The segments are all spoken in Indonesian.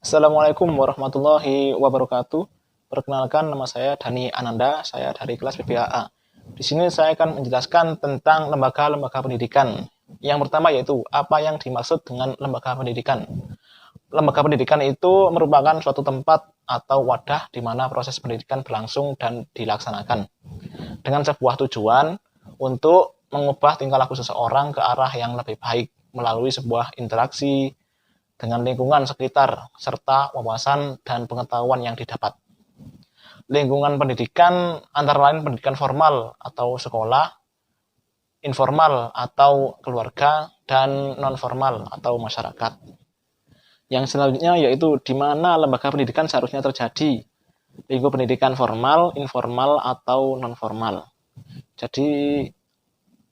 Assalamualaikum warahmatullahi wabarakatuh. Perkenalkan, nama saya Dani Ananda, saya dari kelas PPAA. Di sini saya akan menjelaskan tentang lembaga-lembaga pendidikan. Yang pertama yaitu apa yang dimaksud dengan lembaga pendidikan. Lembaga pendidikan itu merupakan suatu tempat atau wadah di mana proses pendidikan berlangsung dan dilaksanakan dengan sebuah tujuan untuk mengubah tingkah laku seseorang ke arah yang lebih baik melalui sebuah interaksi dengan lingkungan sekitar, serta wawasan dan pengetahuan yang didapat. Lingkungan pendidikan antara lain pendidikan formal atau sekolah, informal atau keluarga, dan non-formal atau masyarakat. Yang selanjutnya yaitu di mana lembaga pendidikan seharusnya terjadi. Lingkup pendidikan formal, informal, atau non-formal. Jadi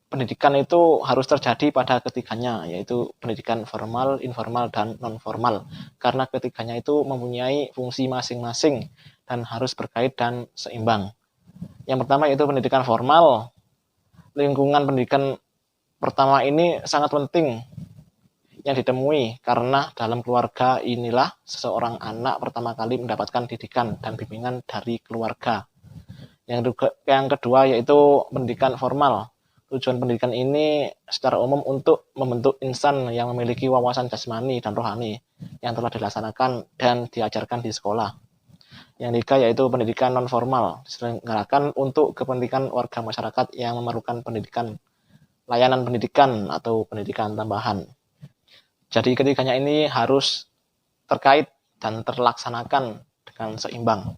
pendidikan itu harus terjadi pada ketiganya, yaitu pendidikan formal, informal, dan non-formal. Karena ketiganya itu mempunyai fungsi masing-masing dan harus berkait dan seimbang. Yang pertama yaitu pendidikan formal. Lingkungan pendidikan pertama ini sangat penting yang ditemui karena dalam keluarga inilah seseorang anak pertama kali mendapatkan didikan dan bimbingan dari keluarga. Yang kedua yaitu pendidikan formal. Tujuan pendidikan ini secara umum untuk membentuk insan yang memiliki wawasan jasmani dan rohani yang telah dilaksanakan dan diajarkan di sekolah. Yang ketiga yaitu pendidikan non-formal, diselenggarakan untuk kepentingan warga masyarakat yang memerlukan pendidikan, layanan pendidikan atau pendidikan tambahan. Jadi ketiganya ini harus terkait dan terlaksanakan dengan seimbang.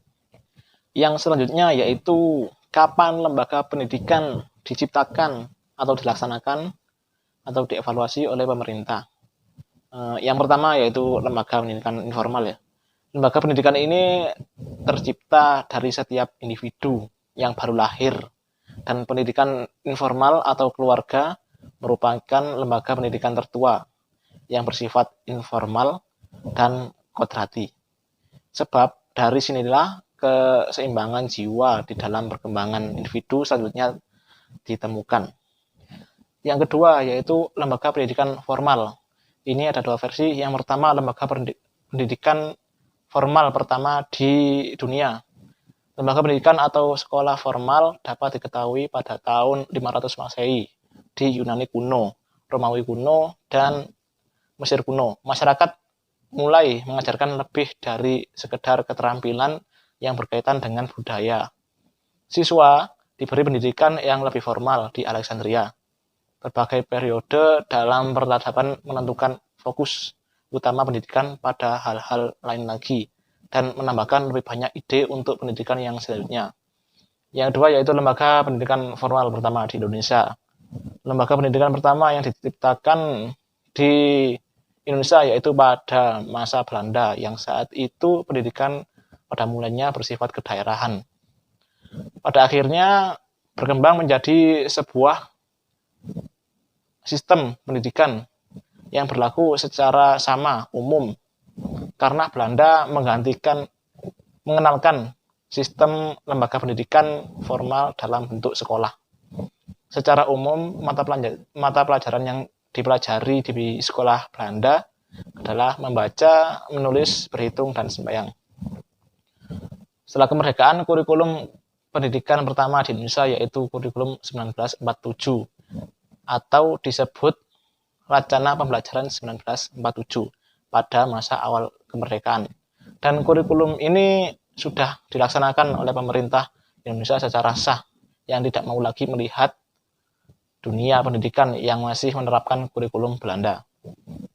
Yang selanjutnya yaitu kapan lembaga pendidikan diciptakan atau dilaksanakan atau dievaluasi oleh pemerintah. Yang pertama yaitu lembaga pendidikan informal ya. Lembaga pendidikan ini tercipta dari setiap individu yang baru lahir, dan pendidikan informal atau keluarga merupakan lembaga pendidikan tertua yang bersifat informal dan kodrati. Sebab dari sinilah keseimbangan jiwa di dalam perkembangan individu selanjutnya ditemukan. Yang kedua yaitu lembaga pendidikan formal. Ini ada dua versi. Yang pertama lembaga pendidikan formal pertama di dunia. Lembaga pendidikan atau sekolah formal dapat diketahui pada tahun 500 Masehi di Yunani kuno, Romawi kuno, dan Mesir kuno. Masyarakat mulai mengajarkan lebih dari sekedar keterampilan yang berkaitan dengan budaya. Siswa diberi pendidikan yang lebih formal di Alexandria. Berbagai periode dalam peradaban menentukan fokus utama pendidikan pada hal-hal lain lagi dan menambahkan lebih banyak ide untuk pendidikan yang selanjutnya. Yang kedua yaitu lembaga pendidikan formal pertama di Indonesia. Lembaga pendidikan pertama yang diciptakan di Indonesia yaitu pada masa Belanda yang saat itu pendidikan pada mulanya bersifat kedaerahan. Pada akhirnya berkembang menjadi sebuah sistem pendidikan yang berlaku secara sama umum karena Belanda mengenalkan sistem lembaga pendidikan formal dalam bentuk sekolah. Secara umum mata pelajaran yang dipelajari di sekolah Belanda adalah membaca, menulis, berhitung, dan sembahyang. Setelah kemerdekaan, kurikulum pendidikan pertama di Indonesia yaitu kurikulum 1947 atau disebut Rencana Pembelajaran 1947 pada masa awal kemerdekaan. Dan kurikulum ini sudah dilaksanakan oleh pemerintah Indonesia secara sah yang tidak mau lagi melihat dunia pendidikan yang masih menerapkan kurikulum Belanda.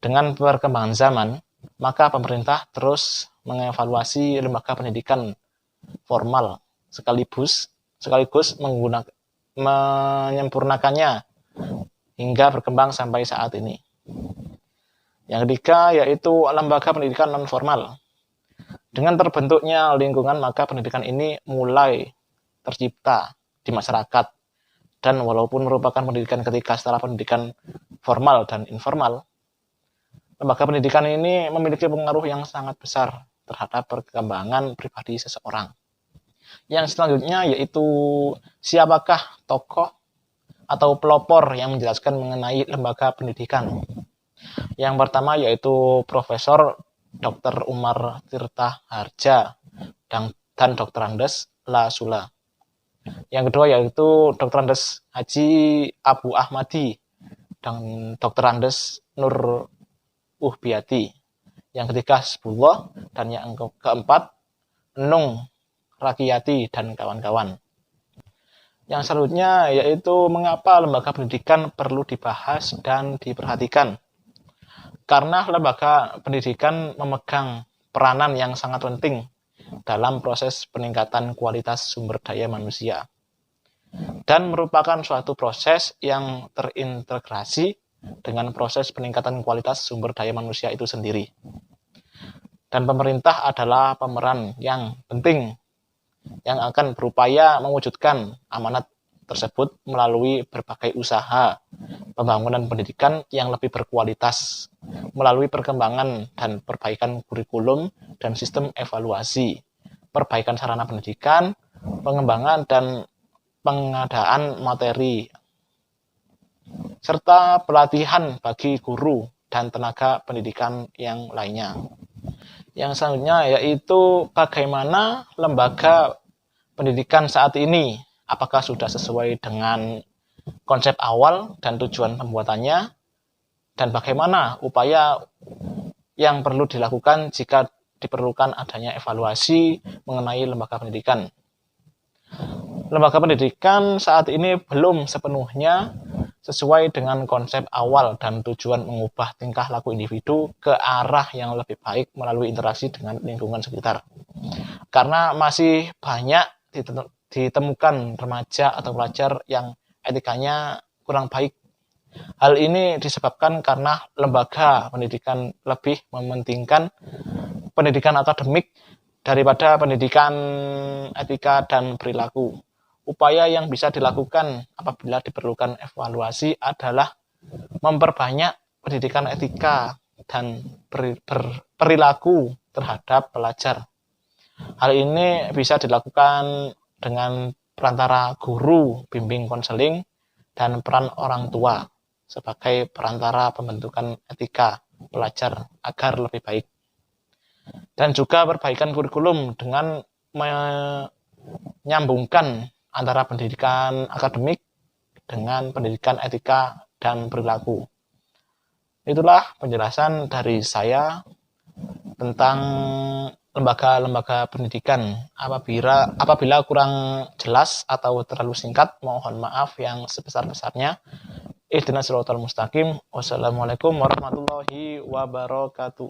Dengan perkembangan zaman, maka pemerintah terus mengevaluasi lembaga pendidikan formal sekaligus menyempurnakannya hingga berkembang sampai saat ini. Yang ketiga yaitu lembaga pendidikan non-formal. Dengan terbentuknya lingkungan, maka pendidikan ini mulai tercipta di masyarakat. Dan walaupun merupakan pendidikan ketiga setelah pendidikan formal dan informal, lembaga pendidikan ini memiliki pengaruh yang sangat besar terhadap perkembangan pribadi seseorang. Yang selanjutnya yaitu siapakah tokoh atau pelopor yang menjelaskan mengenai lembaga pendidikan. Yang pertama yaitu Profesor Dr. Umar Tirta Harja dan Dr. Andes Lasula. Yang kedua yaitu Dr. Andes Haji Abu Ahmadi dan Dr. Andes Nur Uhbiati. Yang ketiga Hizbullah, dan yang keempat Nung Rakiyati dan kawan-kawan. Yang selanjutnya yaitu mengapa lembaga pendidikan perlu dibahas dan diperhatikan. Karena lembaga pendidikan memegang peranan yang sangat penting dalam proses peningkatan kualitas sumber daya manusia dan merupakan suatu proses yang terintegrasi dengan proses peningkatan kualitas sumber daya manusia itu sendiri. Dan pemerintah adalah pemeran yang penting yang akan berupaya mewujudkan amanat tersebut melalui berbagai usaha pembangunan pendidikan yang lebih berkualitas, melalui perkembangan dan perbaikan kurikulum dan sistem evaluasi, perbaikan sarana pendidikan, pengembangan dan pengadaan materi, serta pelatihan bagi guru dan tenaga pendidikan yang lainnya. Yang selanjutnya yaitu bagaimana lembaga pendidikan saat ini, apakah sudah sesuai dengan konsep awal dan tujuan pembuatannya, dan bagaimana upaya yang perlu dilakukan jika diperlukan adanya evaluasi mengenai lembaga pendidikan. Lembaga pendidikan saat ini belum sepenuhnya sesuai dengan konsep awal dan tujuan mengubah tingkah laku individu ke arah yang lebih baik melalui interaksi dengan lingkungan sekitar. Karena masih banyak ditemukan remaja atau pelajar yang etikanya kurang baik. Hal ini disebabkan karena lembaga pendidikan lebih mementingkan pendidikan akademik daripada pendidikan etika dan perilaku. Upaya yang bisa dilakukan apabila diperlukan evaluasi adalah memperbanyak pendidikan etika dan perilaku terhadap pelajar. Hal ini bisa dilakukan dengan perantara guru, bimbing konseling, dan peran orang tua sebagai perantara pembentukan etika pelajar agar lebih baik. Dan juga perbaikan kurikulum dengan menyambungkan antara pendidikan akademik dengan pendidikan etika dan perilaku. Itulah penjelasan dari saya tentang lembaga-lembaga pendidikan. Apabila kurang jelas atau terlalu singkat, mohon maaf yang sebesar-besarnya. Ihdinas siratal mustaqim. Wassalamualaikum warahmatullahi wabarakatuh.